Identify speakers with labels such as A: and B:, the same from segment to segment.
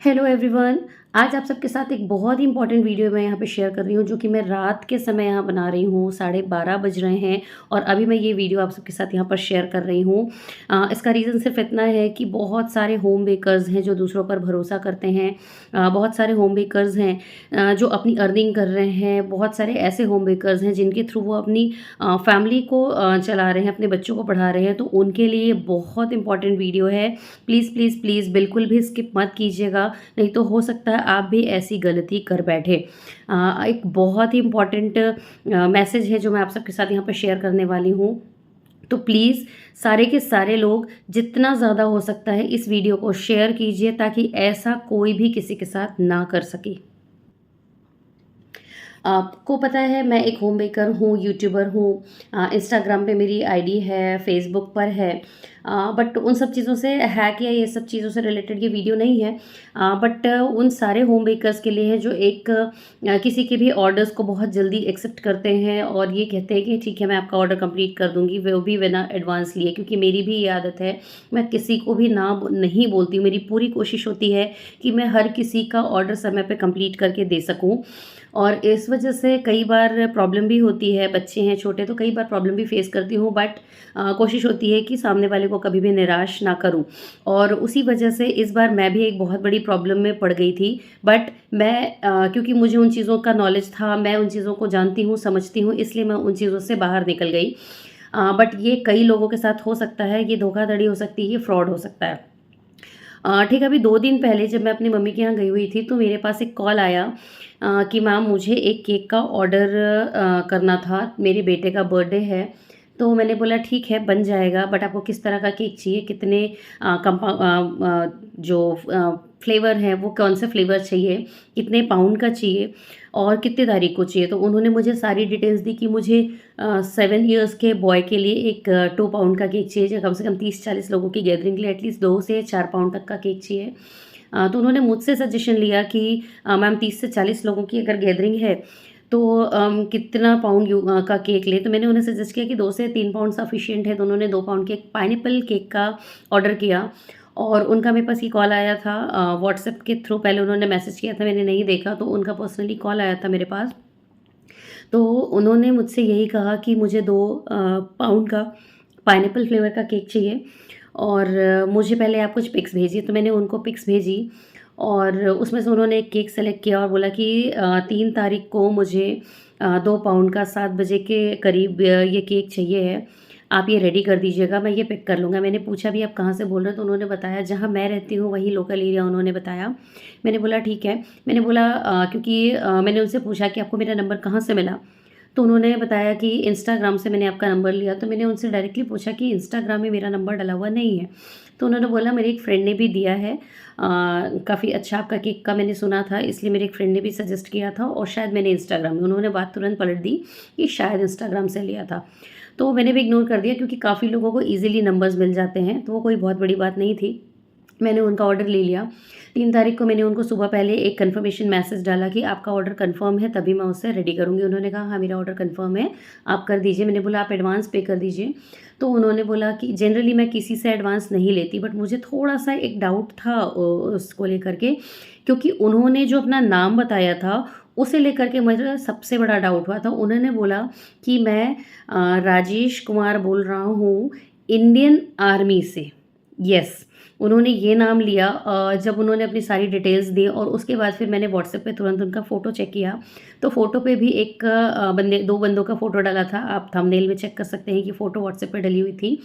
A: Hello everyone. आज आप सबके साथ एक बहुत ही इंपॉर्टेंट वीडियो मैं यहाँ पे शेयर कर रही हूँ, जो कि मैं रात के समय यहाँ बना रही हूँ। 12:30 बज रहे हैं और अभी मैं ये वीडियो आप सबके साथ यहाँ पर शेयर कर रही हूँ। इसका रीज़न सिर्फ इतना है कि बहुत सारे होम बेकर्स हैं जो दूसरों पर भरोसा करते हैं। बहुत सारे होम बेकर्स हैं जो अपनी अर्निंग कर रहे हैं। बहुत सारे ऐसे होम बेकर्स हैं जिनके थ्रू वो अपनी फैमिली को चला रहे हैं, अपने बच्चों को पढ़ा रहे हैं। तो उनके लिए बहुत इंपॉर्टेंट वीडियो है। प्लीज़ प्लीज़ प्लीज़ बिल्कुल भी स्किप मत कीजिएगा, नहीं तो हो सकता है आप भी ऐसी गलती कर बैठे। एक बहुत ही इम्पॉर्टेंट मैसेज है जो मैं आप सबके साथ यहाँ पर शेयर करने वाली हूँ। तो प्लीज़ सारे के सारे लोग जितना ज़्यादा हो सकता है इस वीडियो को शेयर कीजिए, ताकि ऐसा कोई भी किसी के साथ ना कर सके। आपको पता है मैं एक होम बेकर हूँ, यूट्यूबर हूँ। इंस्टाग्राम पे मेरी आईडी है, फेसबुक पर है। बट उन सब चीज़ों से हैक या ये सब चीज़ों से रिलेटेड ये वीडियो नहीं है। बट उन सारे होम बेकर्स के लिए है जो किसी के भी ऑर्डर्स को बहुत जल्दी एक्सेप्ट करते हैं और ये कहते हैं कि ठीक है, मैं आपका ऑर्डर कंप्लीट कर दूँगी, वो भी बिना एडवांस लिए। क्योंकि मेरी भी ये आदत है, मैं किसी को भी ना नहीं बोलती हूँ। मेरी पूरी कोशिश होती है कि मैं हर किसी का ऑर्डर समय पे कंप्लीट करके दे सकूँ। और इस वजह से कई बार प्रॉब्लम भी होती है, बच्चे हैं छोटे तो कई बार प्रॉब्लम भी फेस करती हूँ। बट कोशिश होती है कि सामने वाले को कभी भी निराश ना करूँ। और उसी वजह से इस बार मैं भी एक बहुत बड़ी प्रॉब्लम में पड़ गई थी। बट क्योंकि मुझे उन चीज़ों का नॉलेज था, मैं उन चीज़ों को जानती हूँ, समझती हूँ, इसलिए मैं उन चीज़ों से बाहर निकल गई। बट ये कई लोगों के साथ हो सकता है, ये धोखाधड़ी हो सकती है, ये फ्रॉड हो सकता है। ठीक है, अभी 2 दिन पहले जब मैं अपनी मम्मी के यहाँ गई हुई थी तो मेरे पास एक कॉल आया कि मैम मुझे एक केक का ऑर्डर करना था, मेरे बेटे का बर्थडे है। तो मैंने बोला ठीक है, बन जाएगा, बट आपको किस तरह का केक चाहिए, कितने जो फ्लेवर है वो कौन से फ्लेवर चाहिए, कितने पाउंड का चाहिए और कितने तारीख को चाहिए। तो उन्होंने मुझे सारी डिटेल्स दी कि मुझे 7 इयर्स के बॉय के लिए एक 2 पाउंड का केक चाहिए, जो कम से कम 30-40 लोगों की गैदरिंग के लिए एटलीस्ट 2 से 4 पाउंड तक का केक चाहिए। तो उन्होंने मुझसे सजेशन लिया कि मैम 30 से 40 लोगों की अगर गैदरिंग है तो कितना पाउंड का केक लें। तो मैंने उन्हें सजेस्ट किया कि 2 से 3 पाउंड सफिशिएंट है। तो उन्होंने 2 पाउंड के एक पाइनएप्पल केक का ऑर्डर किया और उनका मेरे पास ये कॉल आया था व्हाट्सएप के थ्रू। पहले उन्होंने मैसेज किया था, मैंने नहीं देखा, तो उनका पर्सनली कॉल आया था मेरे पास। तो उन्होंने मुझसे यही कहा कि मुझे 2 पाउंड का पाइनएप्पल फ्लेवर का केक चाहिए और मुझे पहले आप कुछ पिक्स भेजिए। तो मैंने उनको पिक्स भेजी और उसमें से उन्होंने एक केक सेलेक्ट किया और बोला कि 3 तारीख को मुझे 2 पाउंड का 7 बजे के करीब ये केक चाहिए है। आप ये रेडी कर दीजिएगा, मैं ये पिक कर लूँगा। मैंने पूछा भी आप कहाँ से बोल रहे हो? तो उन्होंने बताया जहाँ मैं रहती हूँ वही लोकल एरिया उन्होंने बताया। मैंने बोला ठीक है। मैंने बोला क्योंकि मैंने उनसे पूछा कि आपको मेरा नंबर कहाँ से मिला? तो उन्होंने बताया कि इंस्टाग्राम से मैंने आपका नंबर लिया। तो मैंने उनसे डायरेक्टली पूछा कि इंस्टाग्राम में मेरा नंबर डला हुआ नहीं है। तो उन्होंने बोला मेरी एक फ्रेंड ने भी दिया है, काफ़ी अच्छा आपका केक का मैंने सुना था, इसलिए मेरी एक फ्रेंड ने भी सजेस्ट किया था और शायद मैंने इंस्टाग्राम में, उन्होंने बात तुरंत पलट दी कि शायद इंस्टाग्राम से लिया था। तो मैंने भी इग्नोर कर दिया क्योंकि काफ़ी लोगों को ईज़िली नंबर्स मिल जाते हैं, तो वो कोई बहुत बड़ी बात नहीं थी। मैंने उनका ऑर्डर ले लिया। 3 तारीख को मैंने उनको सुबह पहले एक कन्फर्मेशन मैसेज डाला कि आपका ऑर्डर कन्फर्म है, तभी मैं उससे रेडी करूँगी। उन्होंने कहा हाँ, मेरा ऑर्डर कन्फर्म है, आप कर दीजिए। मैंने बोला आप एडवांस पे कर दीजिए। तो उन्होंने बोला कि जनरली मैं किसी से एडवांस नहीं लेती, बट मुझे थोड़ा-सा एक डाउट था उसको लेकर के, क्योंकि उन्होंने जो अपना नाम बताया था उसे लेकर के मुझे सबसे बड़ा डाउट हुआ था। उन्होंने बोला कि मैं राजेश कुमार बोल रहा हूँ इंडियन आर्मी से। येस, उन्होंने ये नाम लिया। जब उन्होंने अपनी सारी डिटेल्स दी और उसके बाद फिर मैंने व्हाट्सएप पे तुरंत उनका फ़ोटो चेक किया, तो फ़ोटो पे भी एक 2 बंदों का फ़ोटो डला था। आप थंबनेल में चेक कर सकते हैं कि फ़ोटो व्हाट्सएप पे डली हुई थी।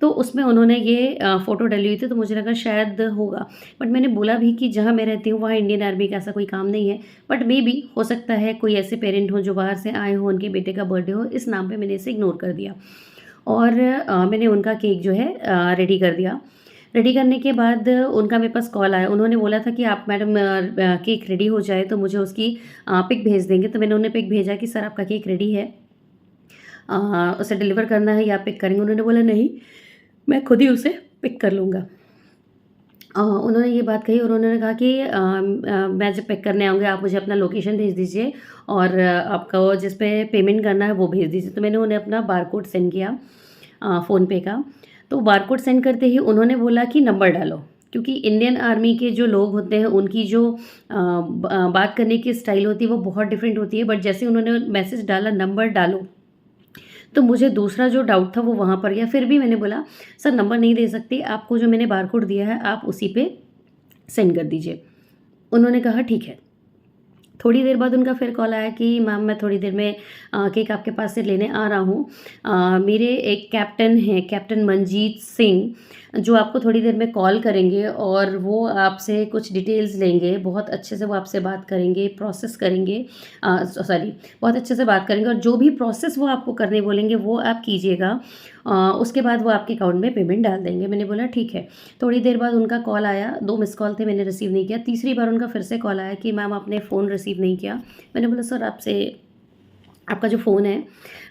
A: तो उसमें उन्होंने ये फ़ोटो डली हुई थी, तो मुझे लगा शायद होगा। बट मैंने बोला भी कि जहाँ मैं रहती हूँ वहाँ इंडियन आर्मी का ऐसा कोई काम नहीं है। बट मेबी हो सकता है कोई ऐसे पेरेंट हों जो बाहर से आए हों, उनके बेटे का बर्थडे हो, इस नाम पे मैंने इसे इग्नोर कर दिया। और मैंने उनका केक जो है रेडी कर दिया। रेडी करने के बाद उनका मेरे पास कॉल आया। उन्होंने बोला था कि आप मैडम केक रेडी हो जाए तो मुझे उसकी पिक भेज देंगे। तो मैंने उन्हें पिक भेजा कि सर आपका केक रेडी है, उसे डिलीवर करना है या आप पिक करेंगे? उन्होंने बोला नहीं, मैं खुद ही उसे पिक कर लूँगा। उन्होंने ये बात कही और उन्होंने कहा कि मैं जब पिक करने आऊँगी आप मुझे अपना लोकेशन भेज दीजिए और आपका वो जिस पे पेमेंट करना है वो भेज दीजिए। तो मैंने उन्हें अपना बारकोड सेंड किया फ़ोनपे का। तो बारकोड सेंड करते ही उन्होंने बोला कि नंबर डालो। क्योंकि इंडियन आर्मी के जो लोग होते हैं उनकी जो बात करने की स्टाइल होती है वो बहुत डिफरेंट होती है। बट जैसे उन्होंने मैसेज डाला नंबर डालो, तो मुझे दूसरा जो डाउट था वो वहाँ पर गया। फिर भी मैंने बोला सर नंबर नहीं दे सकती, आपको जो मैंने बारकोड दिया है आप उसी पे सेंड कर दीजिए। उन्होंने कहा ठीक है। थोड़ी देर बाद उनका फिर कॉल आया कि मैम मैं थोड़ी देर में केक आपके पास से लेने आ रहा हूँ। मेरे एक कैप्टन हैं, कैप्टन मनजीत सिंह, जो आपको थोड़ी देर में कॉल करेंगे और वो आपसे कुछ डिटेल्स लेंगे। बहुत अच्छे से वो आपसे बात करेंगे, प्रोसेस करेंगे, सॉरी बहुत अच्छे से बात करेंगे और जो भी प्रोसेस वो आपको करने बोलेंगे वो आप कीजिएगा। उसके बाद वो आपके अकाउंट में पेमेंट डाल देंगे। मैंने बोला ठीक है। थोड़ी देर बाद उनका कॉल आया, 2 मिस कॉल थे, मैंने रिसीव नहीं किया। तीसरी बार उनका फिर से कॉल आया कि मैम आपने फ़ोन रिसीव नहीं किया। मैंने बोला सर आपका जो फ़ोन है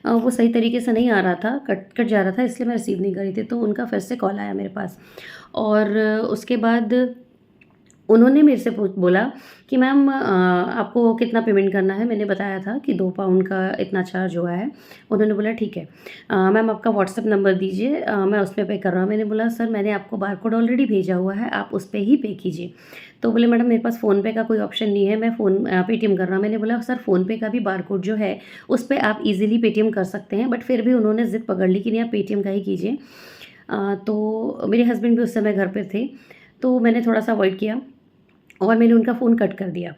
A: वो सही तरीके से नहीं आ रहा था, कट कट जा रहा था, इसलिए मैं रिसीव नहीं कर रही थी। तो उनका फिर से कॉल आया मेरे पास और उसके बाद उन्होंने मेरे से बोला कि मैम आपको कितना पेमेंट करना है। मैंने बताया था कि 2 पाउंड का इतना चार्ज हुआ है। उन्होंने बोला ठीक है, मैम आपका व्हाट्सएप नंबर दीजिए, मैं उस पर पे कर रहा हूँ। मैंने बोला सर मैंने आपको बारकोड ऑलरेडी भेजा हुआ है, आप उस पर ही पे कीजिए। तो बोले मैडम मेरे पास फ़ोनपे का कोई ऑप्शन नहीं है, मैं पेटीएम कर रहा हूँ। मैंने बोला सर फ़ोनपे का भी बारकोड जो है उस पर आप ईजिली पेटीएम कर सकते हैं। बट फिर भी उन्होंने ज़िद पकड़ ली कि नहीं आप पेटीएम का ही कीजिए। तो मेरे हस्बैंड भी उस समय घर पर थे, तो मैंने थोड़ा सा अवॉइड किया और मैंने उनका फ़ोन कट कर दिया।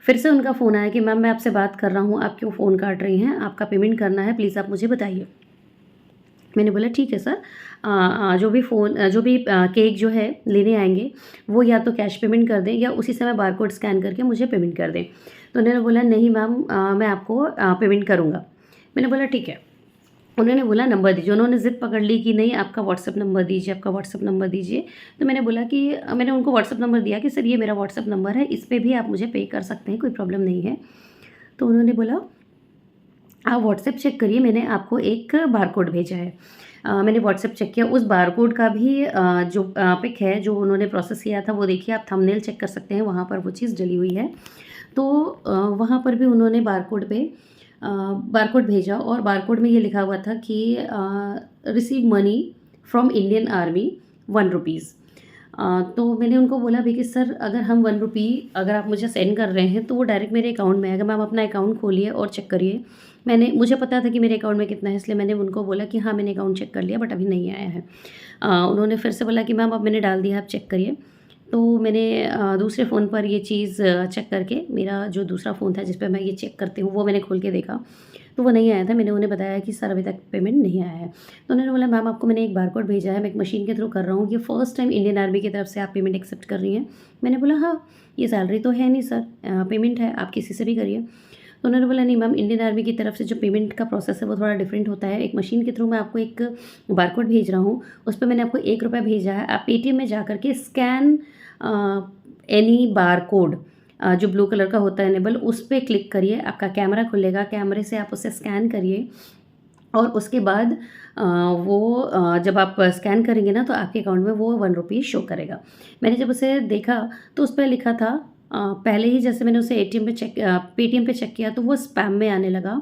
A: फिर से उनका फ़ोन आया कि मैम मैं आपसे बात कर रहा हूँ, आप क्यों फ़ोन काट रही हैं? आपका पेमेंट करना है, प्लीज़ आप मुझे बताइए। मैंने बोला ठीक है सर, जो भी केक जो है लेने आएंगे वो या तो कैश पेमेंट कर दें या उसी समय बारकोड स्कैन करके मुझे पेमेंट कर दें। तो उन्होंने बोला नहीं मैम, मैं आपको पेमेंट करूँगा। मैंने बोला ठीक है। उन्होंने बोला नंबर दीजिए। उन्होंने ज़िद पकड़ ली कि नहीं आपका व्हाट्सएप नंबर दीजिए, आपका व्हाट्सएप नंबर दीजिए। तो मैंने बोला कि मैंने उनको व्हाट्सएप नंबर दिया कि सर ये मेरा व्हाट्सएप नंबर है, इस पे भी आप मुझे पे कर सकते हैं, कोई प्रॉब्लम नहीं है। तो उन्होंने बोला आप व्हाट्सएप चेक करिए, मैंने आपको एक बारकोड भेजा है। मैंने व्हाट्सएप चेक किया, उस बारकोड का भी जो पिक है जो उन्होंने प्रोसेस किया था वो देखिए, आप थंबनेल चेक कर सकते हैं, वहाँ पर वो चीज़ डली हुई है। तो वहाँ पर भी उन्होंने बारकोड भेजा और बारकोड में ये लिखा हुआ था कि receive money from Indian army 1 rupees. तो मैंने उनको बोला भी कि सर अगर हम 1 रुपी अगर आप मुझे सेंड कर रहे हैं तो वो डायरेक्ट मेरे अकाउंट में आएगा, मैम अपना अकाउंट खोलिए और चेक करिए। मुझे पता था कि मेरे अकाउंट में कितना है, इसलिए मैंने उनको बोला कि हाँ मैंने अकाउंट चेक कर लिया बट अभी नहीं आया है। उन्होंने फिर से बोला कि मैम अब मैंने डाल दिया, आप चेक करिए। तो मैंने दूसरे फ़ोन पर ये चीज़ चेक करके, मेरा जो दूसरा फ़ोन था जिस पे मैं ये चेक करती हूँ वो मैंने खोल के देखा तो वो नहीं आया था। मैंने उन्हें बताया कि सर अभी तक पेमेंट नहीं आया है। तो उन्होंने बोला मैम आपको मैंने एक बारकोड भेजा है, मैं एक मशीन के थ्रू कर रहा हूँ, ये फर्स्ट टाइम इंडियन आर्मी की तरफ से आप पेमेंट एक्सेप्ट कर रही हैं? मैंने बोला हाँ, ये सैलरी तो है नहीं सर, पेमेंट है, आप किसी से भी करिए। तो उन्होंने बोला नहीं मैम, इंडियन आर्मी की तरफ से जो पेमेंट का प्रोसेस है वो थोड़ा डिफरेंट होता है, एक मशीन के थ्रू मैं आपको एक बारकोड भेज रहा हूँ, उस पर मैंने आपको 1 रुपया भेजा है, आप पेटीएम में जा करके स्कैन एनी बारकोड जो ब्लू कलर का होता है इनेबल, उस पर क्लिक करिए, आपका कैमरा खुलेगा, कैमरे से आप उसे स्कैन करिए और उसके बाद जब आप स्कैन करेंगे ना तो आपके अकाउंट में वो 1 रुपी शो करेगा। मैंने जब उसे देखा तो उस पर लिखा था पहले ही, जैसे मैंने उसे पेटीएम पे चेक किया तो वो स्पैम में आने लगा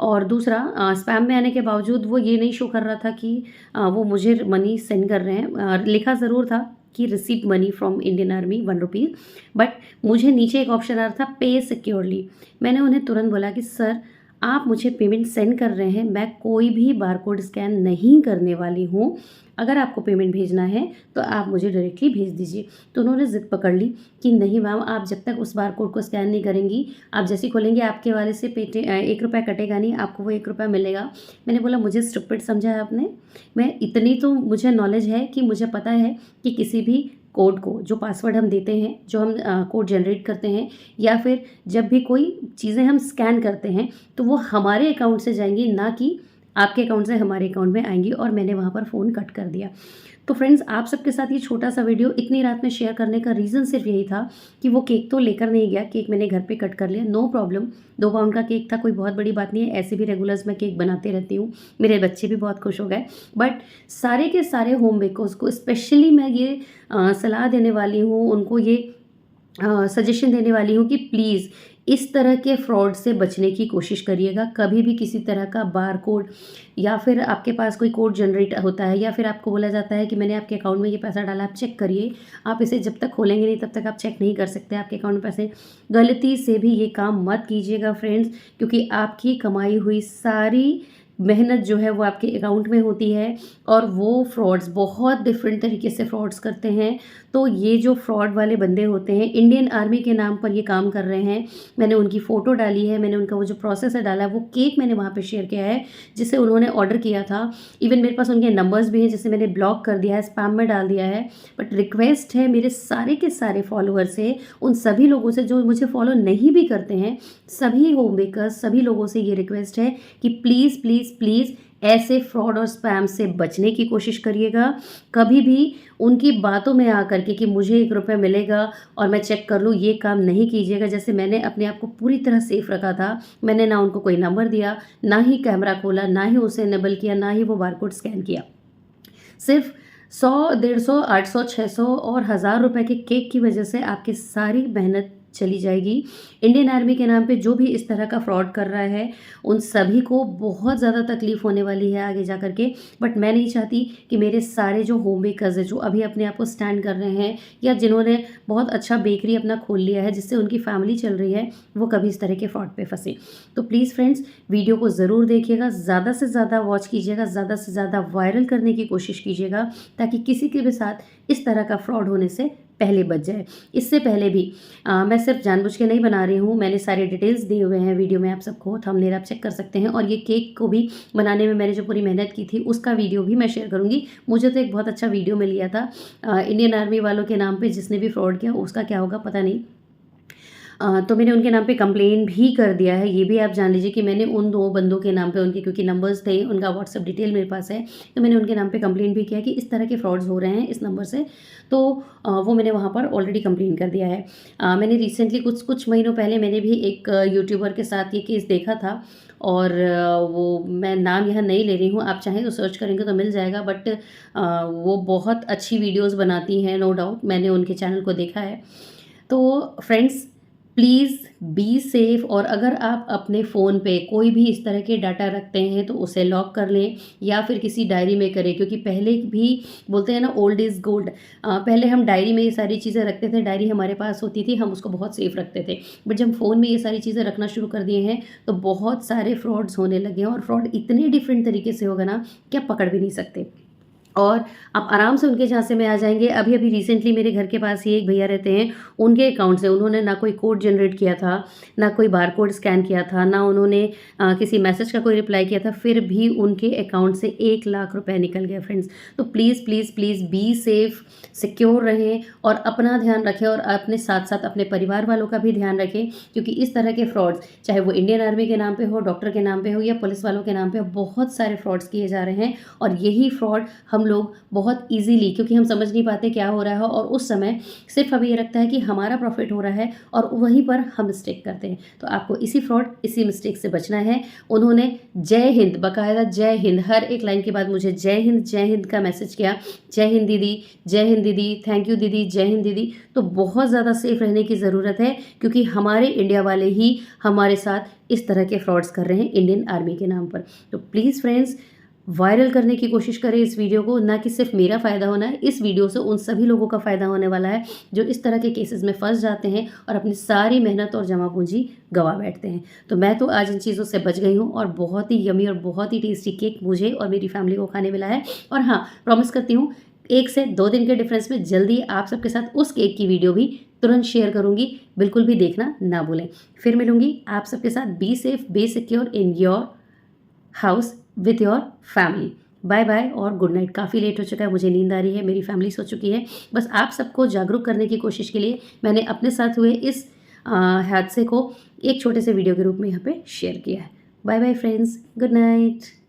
A: और दूसरा स्पैम में आने के बावजूद वो ये नहीं शो कर रहा था कि वो मुझे मनी सेंड कर रहे हैं। लिखा ज़रूर था कि receive money from Indian army 1 rupees, but मुझे नीचे एक ऑप्शन आ रहा था पे सिक्योरली। मैंने उन्हें तुरंत बोला कि सर आप मुझे पेमेंट सेंड कर रहे हैं, मैं कोई भी बारकोड स्कैन नहीं करने वाली हूँ, अगर आपको पेमेंट भेजना है तो आप मुझे डायरेक्टली भेज दीजिए। तो उन्होंने ज़िद पकड़ ली कि नहीं मैम, आप जब तक उस बारकोड को स्कैन नहीं करेंगी, आप जैसे खोलेंगे आपके वाले से 1 रुपया कटेगा नहीं, आपको वो 1 रुपया मिलेगा। मैंने बोला मुझे स्टूपिड समझा है आपने? मैं इतनी तो मुझे नॉलेज है कि मुझे पता है कि किसी भी कोड को, जो पासवर्ड हम देते हैं, जो हम कोड जनरेट करते हैं या फिर जब भी कोई चीज़ें हम स्कैन करते हैं तो वो हमारे अकाउंट से जाएंगी, ना कि आपके अकाउंट से हमारे अकाउंट में आएंगी। और मैंने वहाँ पर फ़ोन कट कर दिया। तो फ्रेंड्स, आप सबके साथ ये छोटा सा वीडियो इतनी रात में शेयर करने का रीज़न सिर्फ यही था कि वो केक तो लेकर नहीं गया, केक मैंने घर पे कट कर लिया, नो प्रॉब्लम। 2 पाउंड का केक था, कोई बहुत बड़ी बात नहीं है, ऐसे भी रेगुलर्स मैं केक बनाते रहती हूँ, मेरे बच्चे भी बहुत खुश हो गए। बट सारे के सारे होम बेकर्स को स्पेशली मैं ये सलाह देने वाली हूँ, उनको ये सजेशन देने वाली हूँ कि प्लीज़ इस तरह के फ्रॉड से बचने की कोशिश करिएगा। कभी भी किसी तरह का बारकोड या फिर आपके पास कोई कोड जनरेट होता है या फिर आपको बोला जाता है कि मैंने आपके अकाउंट में ये पैसा डाला, आप चेक करिए। आप इसे जब तक खोलेंगे नहीं तब तक आप चेक नहीं कर सकते आपके अकाउंट में पैसे। गलती से भी ये काम मत कीजिएगा फ्रेंड्स, क्योंकि आपकी कमाई हुई सारी मेहनत जो है वो आपके अकाउंट में होती है और वो फ्रॉड्स बहुत डिफरेंट तरीके से फ्रॉड्स करते हैं। तो ये जो फ्रॉड वाले बंदे होते हैं, इंडियन आर्मी के नाम पर ये काम कर रहे हैं। मैंने उनकी फ़ोटो डाली है, मैंने उनका वो जो प्रोसेस है डाला है, वो केक मैंने वहाँ पे शेयर किया है जिसे उन्होंने ऑर्डर किया था। इवन मेरे पास उनके नंबर्स भी हैं जिसे मैंने ब्लॉक कर दिया है, स्पैम में डाल दिया है। बट रिक्वेस्ट है मेरे सारे के सारे फॉलोअर से, उन सभी लोगों से जो मुझे फॉलो नहीं भी करते हैं, सभी होम मेकर्स, सभी लोगों से ये रिक्वेस्ट है कि प्लीज़ प्लीज़ प्लीज़ ऐसे फ्रॉड और स्पैम से बचने की कोशिश करिएगा। कभी भी उनकी बातों में आकर के कि मुझे 1 रुपया मिलेगा और मैं चेक कर लूँ, ये काम नहीं कीजिएगा। जैसे मैंने अपने आप को पूरी तरह सेफ रखा था, मैंने ना उनको कोई नंबर दिया, ना ही कैमरा खोला, ना ही उसे इनेबल किया, ना ही वो बारकोड स्कैन किया। सिर्फ 100, 150, 800, 600 और 1000 रुपए के केक की वजह से आपकी सारी मेहनत चली जाएगी। इंडियन आर्मी के नाम पे जो भी इस तरह का फ्रॉड कर रहा है, उन सभी को बहुत ज़्यादा तकलीफ़ होने वाली है आगे जा कर के। बट मैं नहीं चाहती कि मेरे सारे जो होम बेकर्स हैं, जो अभी अपने आप को स्टैंड कर रहे हैं या जिन्होंने बहुत अच्छा बेकरी अपना खोल लिया है जिससे उनकी फैमिली चल रही है, वो कभी इस तरह के फ्रॉड पे फंसे। तो प्लीज़ फ्रेंड्स, वीडियो को ज़रूर देखिएगा, ज़्यादा से ज़्यादा वॉच कीजिएगा, ज़्यादा से ज़्यादा वायरल करने की कोशिश कीजिएगा ताकि किसी के भी साथ इस तरह का फ्रॉड होने से पहले बच जाए। इससे पहले भी मैं सिर्फ जानबूझ के नहीं बना रही हूँ, मैंने सारे डिटेल्स दिए हुए हैं वीडियो में आप सबको, थंबनेल आप चेक कर सकते हैं। और ये केक को भी बनाने में मैंने जो पूरी मेहनत की थी उसका वीडियो भी मैं शेयर करूँगी। मुझे तो एक बहुत अच्छा वीडियो मिल गया था इंडियन आर्मी वालों के नाम पे, जिसने भी फ्रॉड किया उसका क्या होगा पता नहीं। तो मैंने उनके नाम पे कंप्लेन भी कर दिया है। ये भी आप जान लीजिए कि मैंने उन 2 बंदों के नाम पे, उनके क्योंकि नंबर्स थे, उनका व्हाट्सएप डिटेल मेरे पास है, तो मैंने उनके नाम पे कंप्लेन भी किया कि इस तरह के फ्रॉड्स हो रहे हैं इस नंबर से। तो वो मैंने वहाँ पर ऑलरेडी कंप्लेन कर दिया है। मैंने रिसेंटली कुछ महीनों पहले मैंने भी एक यूट्यूबर के साथ ये केस देखा था और वो मैं नाम यहाँ नहीं ले रही हूँ, आप चाहें तो सर्च करेंगे तो मिल जाएगा। बट वो बहुत अच्छी वीडियोज़ बनाती हैं, नो डाउट, मैंने उनके चैनल को देखा है। तो फ्रेंड्स, प्लीज़ बी सेफ़। और अगर आप अपने फ़ोन पे कोई भी इस तरह के डाटा रखते हैं तो उसे लॉक कर लें या फिर किसी डायरी में करें, क्योंकि पहले भी बोलते हैं ना, ओल्ड इज़ गोल्ड। पहले हम डायरी में ये सारी चीज़ें रखते थे, डायरी हमारे पास होती थी, हम उसको बहुत सेफ़ रखते थे। बट जब फ़ोन में ये सारी चीज़ें रखना शुरू कर दिए हैं तो बहुत सारे फ्रॉड्स होने लगे हैं और फ्रॉड इतने डिफरेंट तरीके से होगा ना कि आप पकड़ भी नहीं सकते और आप आराम से उनके झांसे में आ जाएँगे। अभी-अभी रिसेंटली मेरे घर के पास ही एक भैया रहते हैं, उनके अकाउंट से उन्होंने ना कोई कोड जनरेट किया था, ना कोई बारकोड स्कैन किया था, ना उन्होंने किसी मैसेज का कोई रिप्लाई किया था, फिर भी उनके अकाउंट से 1 लाख रुपए निकल गए फ्रेंड्स। तो please, please, please be safe, secure रहें और अपना ध्यान रखें और अपने साथ-साथ अपने परिवार वालों का भी ध्यान रखें, क्योंकि इस तरह के फ्रॉड्स, चाहे वो इंडियन आर्मी के नाम पे हो, डॉक्टर के नाम पे हो या पुलिस वालों के नाम पे हो, बहुत सारे फ्रॉड्स किए जा रहे हैं। और यही फ्रॉड हम लोग बहुत ईज़िली, क्योंकि हम समझ नहीं पाते क्या हो रहा है और उस समय सिर्फ हमें ये लगता है कि हमारा प्रॉफिट हो रहा है और वहीं पर हम मिस्टेक करते हैं। तो आपको इसी फ्रॉड, इसी मिस्टेक से बचना है। उन्होंने जय हिंद, बाकायदा जय हिंद, हर एक लाइन के बाद मुझे जय हिंद का मैसेज किया। जय हिंद दीदी, जय हिंद दीदी, थैंक यू दीदी, जय हिंद दीदी। तो बहुत ज़्यादा सेफ रहने की ज़रूरत है, क्योंकि हमारे इंडिया वाले ही हमारे साथ इस तरह के फ्रॉड्स कर रहे हैं इंडियन आर्मी के नाम पर। तो प्लीज़ फ्रेंड्स, वायरल करने की कोशिश करें इस वीडियो को, ना कि सिर्फ मेरा फ़ायदा होना है, इस वीडियो से उन सभी लोगों का फ़ायदा होने वाला है जो इस तरह के केसेस में फंस जाते हैं और अपनी सारी मेहनत और जमा पूंजी गंवा बैठते हैं। तो मैं तो आज इन चीज़ों से बच गई हूँ और बहुत ही यमी और बहुत ही टेस्टी केक मुझे और मेरी फैमिली को खाने मिला है। और हाँ, प्रॉमिस करती हूँ 1 से 2 दिन के डिफरेंस में जल्दी आप सबके साथ उस केक की वीडियो भी तुरंत शेयर करूँगी, बिल्कुल भी देखना ना भूलें। फिर मिलूँगी आप सबके साथ। Be safe, be secure in your house with your family. Bye bye और गुड नाइट। काफ़ी लेट हो चुका है, मुझे नींद आ रही है, मेरी फैमिली सो चुकी है। बस आप सबको जागरूक करने की कोशिश के लिए मैंने अपने साथ हुए इस हादसे को एक छोटे से वीडियो के रूप में यहाँ पे शेयर किया है। Bye bye friends, good night.